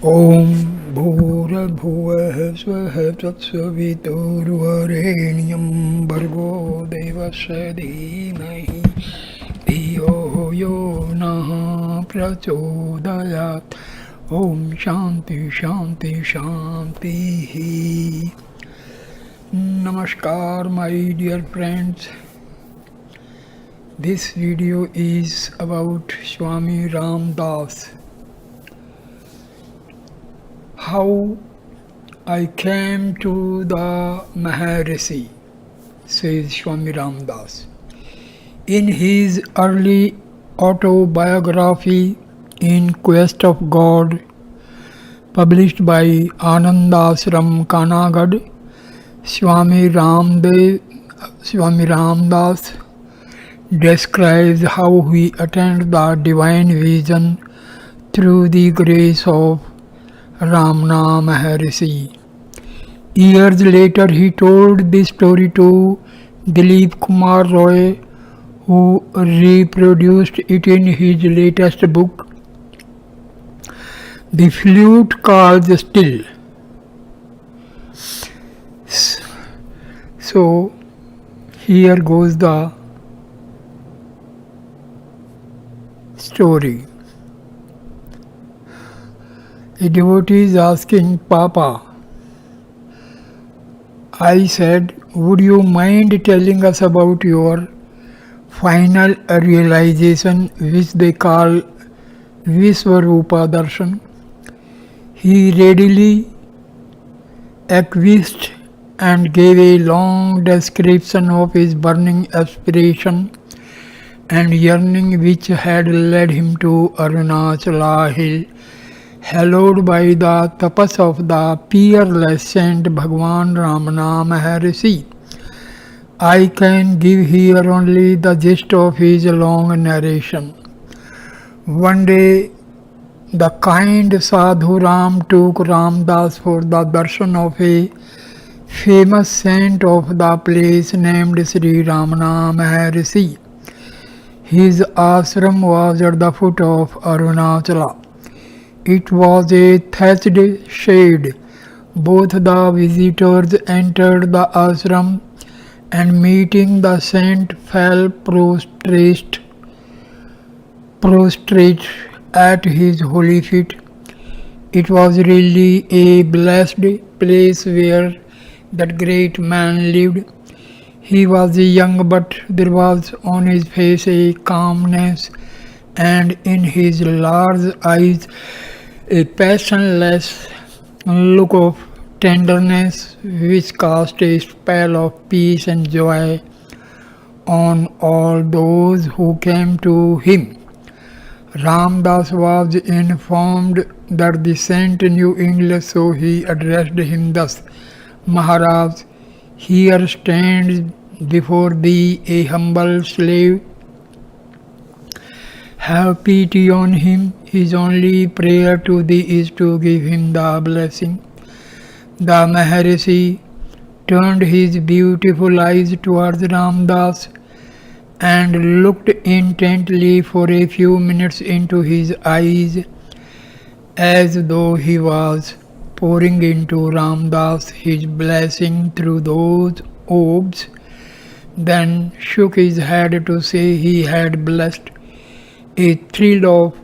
ॐ भूर्भुवः स्वः तत्सवितुर्वरेण्यं भर्गो देवस्य धीमहि धियो यो नः प्रचोदयात्. ॐ शान्ति शान्ति शान्तिः. Namaskar my dear friends. This video is about Swami Ramdas. How I came to the Maharshi, says Swami Ramdas. In his early autobiography, In Quest of God, published by Anandashram, Kanagad, Swami Ramdas describes how he attained the divine vision through the grace of Ramana Maharshi. Years later, he told this story to Dilip Kumar Roy, who reproduced it in his latest book, The Flute Calls Still. So, here goes the story. A devotee is asking, Papa, I said, would you mind telling us about your final realization, which they call Vishwarupa Darshan? He readily acquiesced and gave a long description of his burning aspiration and yearning which had led him to Arunachala hill, hallowed by the tapas of the peerless saint Bhagwan Ramana Maharshi. I can give here only the gist of his long narration. One day, the kind Sadhu Ram took Ramdas for the darshan of a famous saint of the place named Sri Ramana Maharshi. His ashram was at the foot of Arunachala. It was a thatched shed. Both the visitors entered the ashram and meeting the saint fell prostrate at his holy feet. It was really a blessed place where that great man lived. He was young, but there was on his face a calmness, and in his large eyes a passionless look of tenderness which cast a spell of peace and joy on all those who came to him. Ramdas was informed that the saint knew English, so he addressed him thus, Maharaj, here stands before thee a humble slave. Have pity on him. His only prayer to thee is to give him the blessing. The Maharshi turned his beautiful eyes towards Ramdas and looked intently for a few minutes into his eyes, as though he was pouring into Ramdas his blessing through those orbs, then shook his head to say he had blessed. A thrill of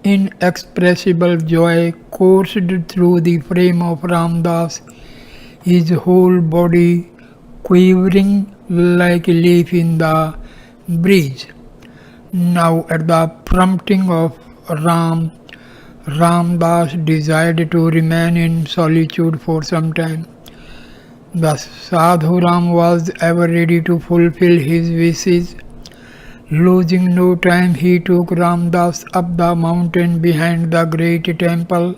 inexpressible joy coursed through the frame of Ramdas, his whole body quivering like a leaf in the breeze. Now at the prompting of Ramdas desired to remain in solitude for some time. The Sadhu Ram was ever ready to fulfill his wishes. Losing no time, he took Ramdas up the mountain behind the great temple.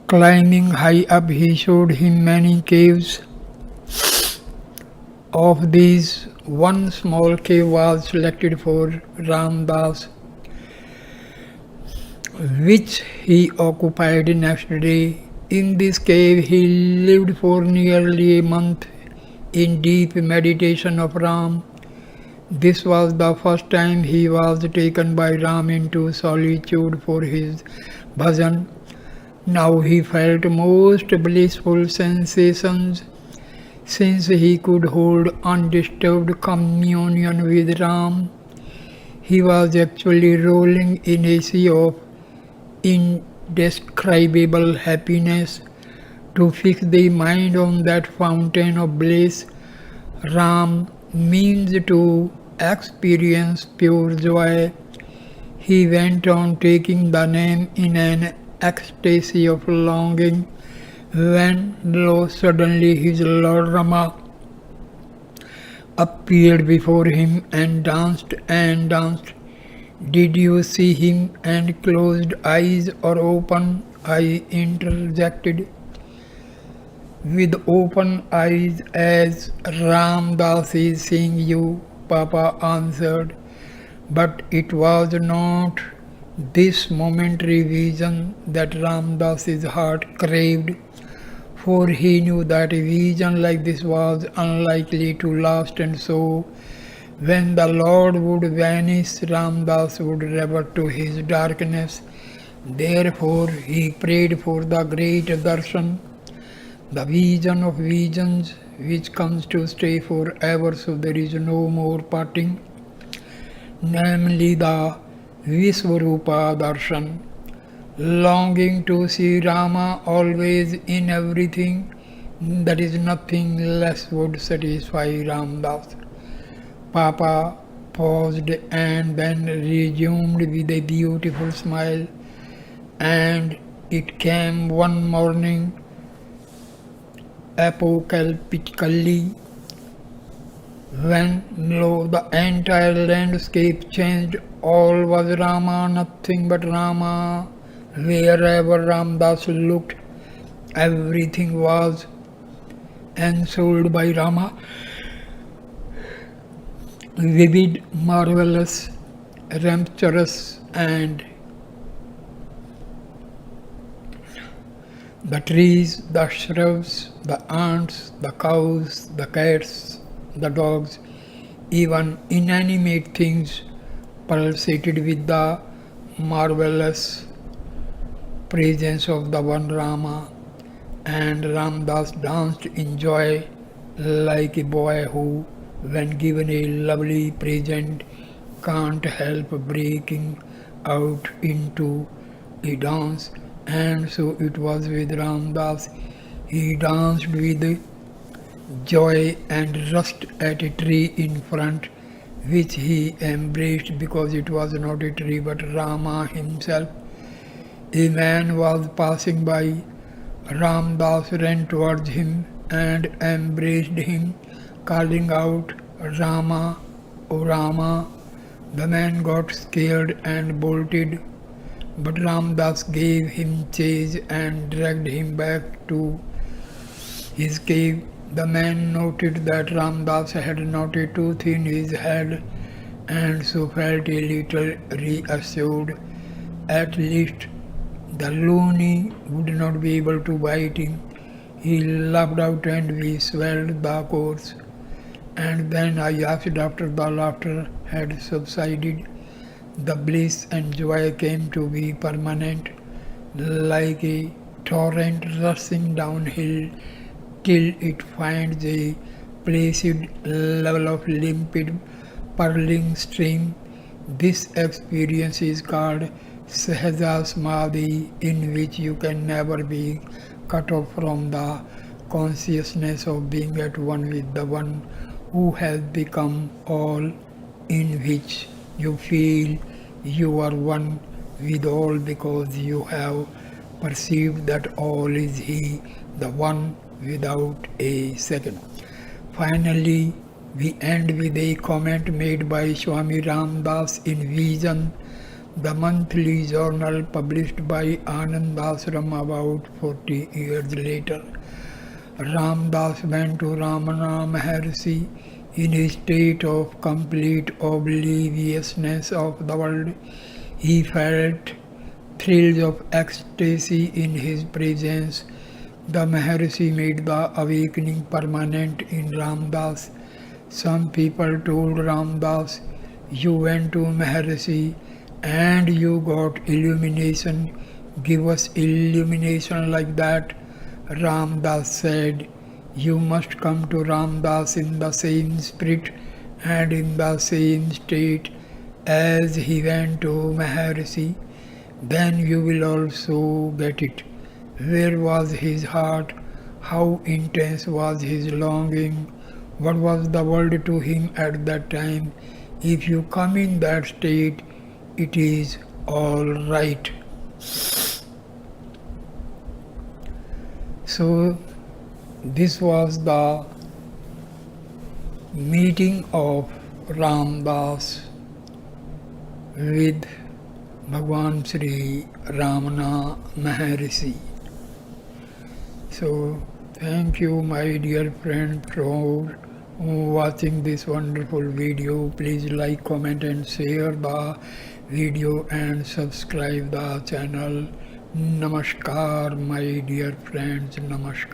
Climbing high up, he showed him many caves. Of these, one small cave was selected for Ramdas, which he occupied next day. In this cave he lived for nearly a month in deep meditation of Ram. This was the first time he was taken by Ram into solitude for his bhajan. Now he felt most blissful sensations since he could hold undisturbed communion with Ram. He was actually rolling in a sea of indescribable happiness. To fix the mind on that fountain of bliss, Ram means to experience pure joy. He went on taking the name in an ecstasy of longing when, lo, suddenly his Lord Rama appeared before him and danced and danced. Did you see him and closed eyes or open? I interjected. With open eyes, as Ramdas is seeing you, Papa answered. But it was not this momentary vision that Ramdas's heart craved, for he knew that a vision like this was unlikely to last, and so when the Lord would vanish, Ramdas would revert to his darkness. Therefore he prayed for the great darshan, the vision of visions which comes to stay forever, so there is no more parting, namely the Visvarupa darshan. Longing to see Rama always in everything, that is nothing less would satisfy Ramdas. Papa paused and then resumed with a beautiful smile. And it came one morning, apocalyptically, when lo, the entire landscape changed. All was Rama, nothing but Rama. Wherever Ramdas looked, everything was ensouled by Rama. Vivid, marvelous, rapturous, and the trees, the shrubs, the ants, the cows, the cats, the dogs, even inanimate things pulsated with the marvelous presence of the one Rama, and Ramdas danced in joy like a boy who, when given a lovely present, can't help breaking out into a dance. And so it was with Ramdas. He danced with joy and rushed at a tree in front, which he embraced because it was not a tree but Rama himself. A man was passing by. Ramdas ran towards him and embraced him, calling out, Rama, O Rama. The man got scared and bolted, but Ramdas gave him chase and dragged him back to his cave. The man noted that Ramdas had not a tooth in his head and so felt a little reassured. At least the loony would not be able to bite him. He laughed out and we swelled the course. And then I asked after the laughter had subsided. The bliss and joy came to be permanent, like a torrent rushing downhill till it finds a placid level of limpid, purling stream. This experience is called Sahaja Samadhi, in which you can never be cut off from the consciousness of being at one with the one who has become all, in which you feel you are one with all because you have perceived that all is He, the one without a second. Finally, we end with a comment made by Swami Ramdas in Vision, the monthly journal published by Anandashram about 40 years later. Ramdas went to Ramana Maharshi in a state of complete obliviousness of the world. He felt thrills of ecstasy in his presence. The Maharshi made the awakening permanent in Ramdas. Some people told Ramdas, you went to Maharshi and you got illumination. give us illumination like that. Ramdas said, you must come to Ramdas in the same spirit and in the same state as he went to Maharshi, then you will also get it. Where was his heart? How intense was his longing? What was the world to him at that time? If you come in that state, it is all right. So, this was the meeting of Ramdas with Bhagwan Sri Ramana Maharshi. So, thank you, my dear friend, for watching this wonderful video. Please like, comment and share the video and subscribe the channel. Namaskar, my dear friends. Namaskar.